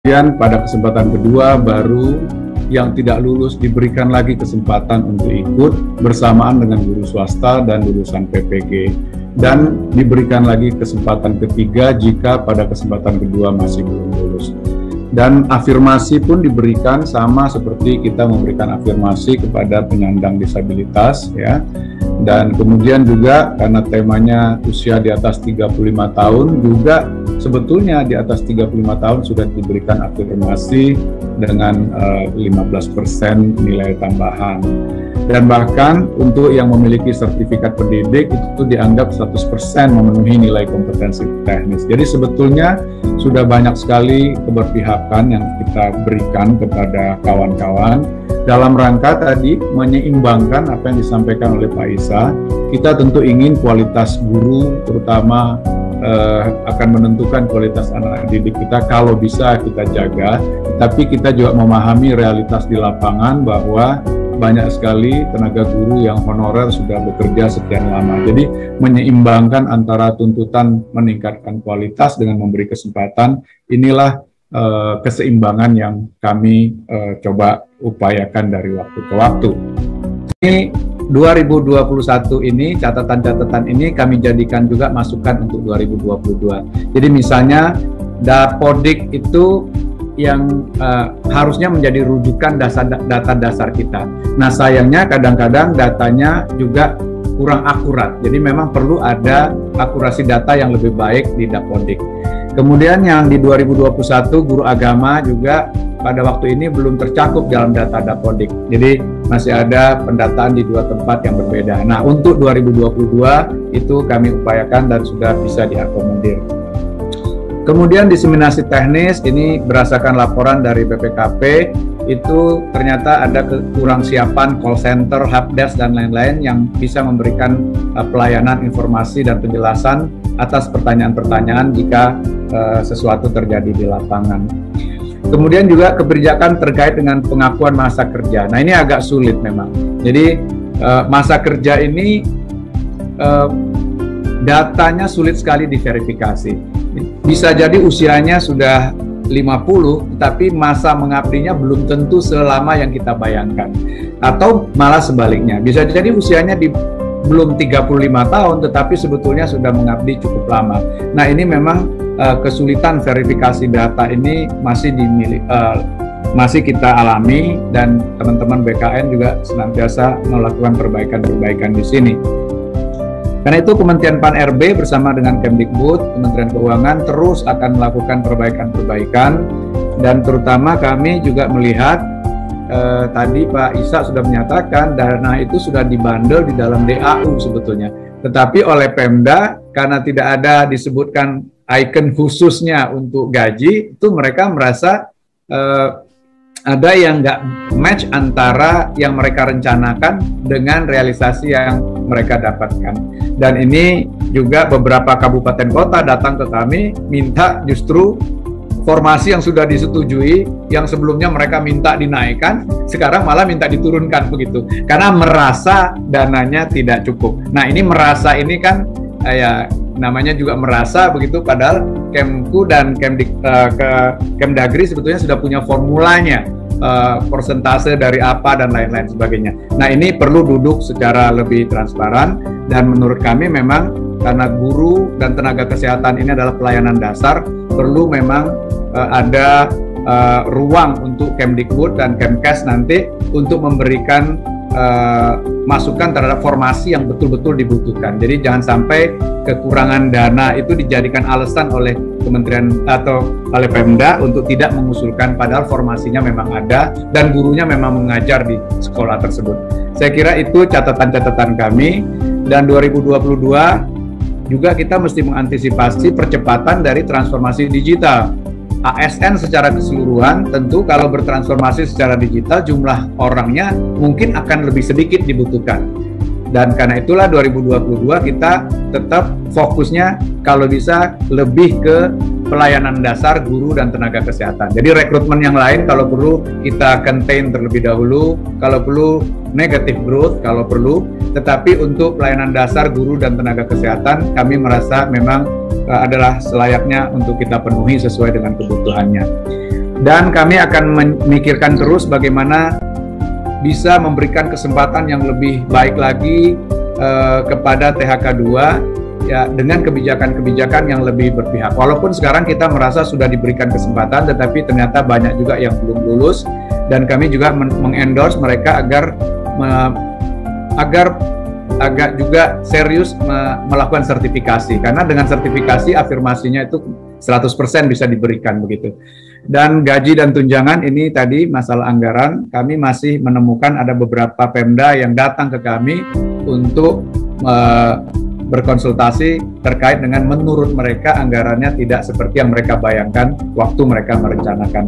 Kemudian pada kesempatan kedua baru yang tidak lulus diberikan lagi kesempatan untuk ikut bersamaan dengan guru swasta dan lulusan PPG, dan diberikan lagi kesempatan ketiga jika pada kesempatan kedua masih belum lulus. Dan afirmasi pun diberikan sama seperti kita memberikan afirmasi kepada penyandang disabilitas, ya. Dan kemudian juga karena temanya usia di atas 35 tahun, juga sebetulnya di atas 35 tahun sudah diberikan afirmasi dengan 15% nilai tambahan. Dan bahkan untuk yang memiliki sertifikat pendidik itu dianggap 100% memenuhi nilai kompetensi teknis. Jadi sebetulnya sudah banyak sekali keberpihakan yang kita berikan kepada kawan-kawan dalam rangka tadi menyeimbangkan apa yang disampaikan oleh Pak Isa. Kita tentu ingin kualitas guru terutama akan menentukan kualitas anak didik kita kalau bisa kita jaga, tapi kita juga memahami realitas di lapangan bahwa banyak sekali tenaga guru yang honorer sudah bekerja sekian lama. Jadi menyeimbangkan antara tuntutan meningkatkan kualitas dengan memberi kesempatan, inilah keseimbangan yang kami coba upayakan dari waktu ke waktu. Ini 2021 ini, catatan-catatan ini kami jadikan juga masukan untuk 2022. Jadi misalnya Dapodik itu yang harusnya menjadi rujukan data dasar kita. Nah sayangnya kadang-kadang datanya juga kurang akurat. Jadi memang perlu ada akurasi data yang lebih baik di Dapodik. Kemudian yang di 2021 guru agama juga pada waktu ini belum tercakup dalam data Dapodik. Jadi masih ada pendataan di dua tempat yang berbeda. Nah untuk 2022 itu kami upayakan dan sudah bisa diakomodir. Kemudian diseminasi teknis ini berdasarkan laporan dari BPKP itu ternyata ada kekurang siapan call center, helpdesk dan lain-lain yang bisa memberikan pelayanan informasi dan penjelasan atas pertanyaan-pertanyaan jika sesuatu terjadi di lapangan. Kemudian juga kebijakan terkait dengan pengakuan masa kerja. Nah ini agak sulit memang. Jadi masa kerja ini datanya sulit sekali diverifikasi. Bisa jadi usianya sudah 50, tapi masa mengabdinya belum tentu selama yang kita bayangkan. Atau malah sebaliknya, bisa jadi usianya belum 35 tahun, tetapi sebetulnya sudah mengabdi cukup lama. Nah ini memang kesulitan verifikasi data ini masih kita alami, dan teman-teman BKN juga senantiasa melakukan perbaikan-perbaikan di sini. Karena itu Kementerian Pan-RB bersama dengan Kemdikbud, Kementerian Keuangan terus akan melakukan perbaikan-perbaikan, dan terutama kami juga melihat tadi Pak Isa sudah menyatakan dana itu sudah dibandel di dalam DAU sebetulnya. Tetapi oleh Pemda karena tidak ada disebutkan icon khususnya untuk gaji, itu mereka merasa ada yang nggak match antara yang mereka rencanakan dengan realisasi yang mereka dapatkan. Dan ini juga beberapa kabupaten kota datang ke kami minta justru formasi yang sudah disetujui, yang sebelumnya mereka minta dinaikkan, sekarang malah minta diturunkan begitu, karena merasa dananya tidak cukup. Nah ini merasa ini kan ya namanya juga merasa begitu, padahal Kemku dan Kemdagri sebetulnya sudah punya formulanya, persentase dari apa dan lain-lain sebagainya. Nah ini perlu duduk secara lebih transparan, dan menurut kami memang karena guru dan tenaga kesehatan ini adalah pelayanan dasar, perlu memang ada ruang untuk Kemdikbud dan Kemkes nanti untuk memberikan masukan terhadap formasi yang betul-betul dibutuhkan. Jadi jangan sampai kekurangan dana itu dijadikan alasan oleh kementerian atau oleh Pemda untuk tidak mengusulkan, padahal formasinya memang ada dan gurunya memang mengajar di sekolah tersebut. Saya kira itu catatan-catatan kami, dan 2022 juga kita mesti mengantisipasi percepatan dari transformasi digital. ASN secara keseluruhan tentu kalau bertransformasi secara digital jumlah orangnya mungkin akan lebih sedikit dibutuhkan. Dan karena itulah 2022 kita tetap fokusnya kalau bisa lebih ke pelayanan dasar guru dan tenaga kesehatan. Jadi rekrutmen yang lain kalau perlu kita contain terlebih dahulu, kalau perlu negative growth kalau perlu, tetapi untuk pelayanan dasar guru dan tenaga kesehatan kami merasa memang adalah selayaknya untuk kita penuhi sesuai dengan kebutuhannya. Dan kami akan memikirkan terus bagaimana bisa memberikan kesempatan yang lebih baik lagi kepada THK 2 ya, dengan kebijakan-kebijakan yang lebih berpihak. Walaupun sekarang kita merasa sudah diberikan kesempatan, tetapi ternyata banyak juga yang belum lulus, dan kami juga mengendorse mereka agar agak juga serius melakukan sertifikasi, karena dengan sertifikasi afirmasinya itu 100% bisa diberikan begitu. Dan gaji dan tunjangan ini tadi masalah anggaran, kami masih menemukan ada beberapa Pemda yang datang ke kami untuk berkonsultasi terkait dengan menurut mereka anggarannya tidak seperti yang mereka bayangkan waktu mereka merencanakan.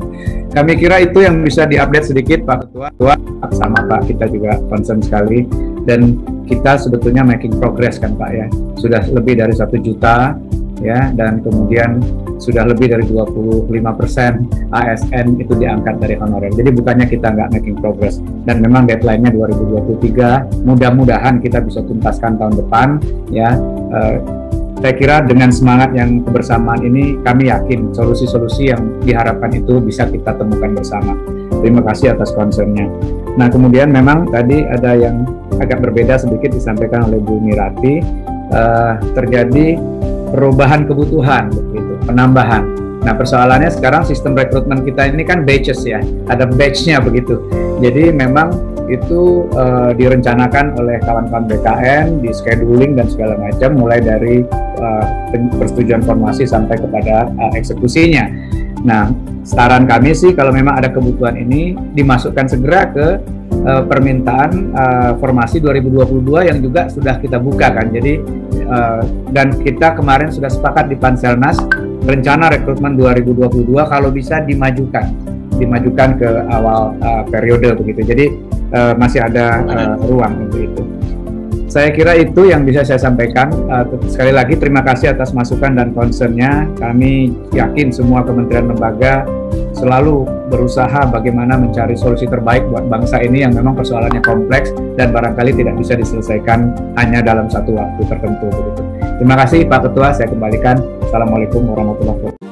Kami kira itu yang bisa diupdate sedikit Pak Ketua. Sama Pak, kita juga concern sekali, dan kita sebetulnya making progress kan Pak ya. Sudah lebih dari 1 juta ya, dan kemudian sudah lebih dari 25% ASN itu diangkat dari honorer. Jadi bukannya kita nggak making progress, dan memang deadline-nya 2023, mudah-mudahan kita bisa tuntaskan tahun depan ya. Saya kira dengan semangat yang kebersamaan ini, kami yakin solusi-solusi yang diharapkan itu bisa kita temukan bersama. Terima kasih atas concern-nya. Nah, kemudian memang tadi ada yang agak berbeda sedikit disampaikan oleh Bu Mirati, terjadi perubahan kebutuhan, begitu, penambahan. Nah, persoalannya sekarang sistem rekrutmen kita ini kan batches ya, ada batch-nya begitu. Jadi memang itu direncanakan oleh kawan-kawan BKN, di scheduling dan segala macam, mulai dari persetujuan formasi sampai kepada eksekusinya. Nah, saran kami sih kalau memang ada kebutuhan ini dimasukkan segera ke permintaan formasi 2022 yang juga sudah kita buka kan. Jadi dan kita kemarin sudah sepakat di Panselnas, rencana rekrutmen 2022 kalau bisa dimajukan ke awal periode begitu. Jadi masih ada ruang untuk itu. Saya kira itu yang bisa saya sampaikan. Sekali lagi terima kasih atas masukan dan concern-nya. Kami yakin semua kementerian lembaga selalu berusaha bagaimana mencari solusi terbaik buat bangsa ini yang memang persoalannya kompleks dan barangkali tidak bisa diselesaikan hanya dalam satu waktu tertentu begitu. Terima kasih Pak Ketua, saya kembalikan. Assalamualaikum warahmatullahi wabarakatuh.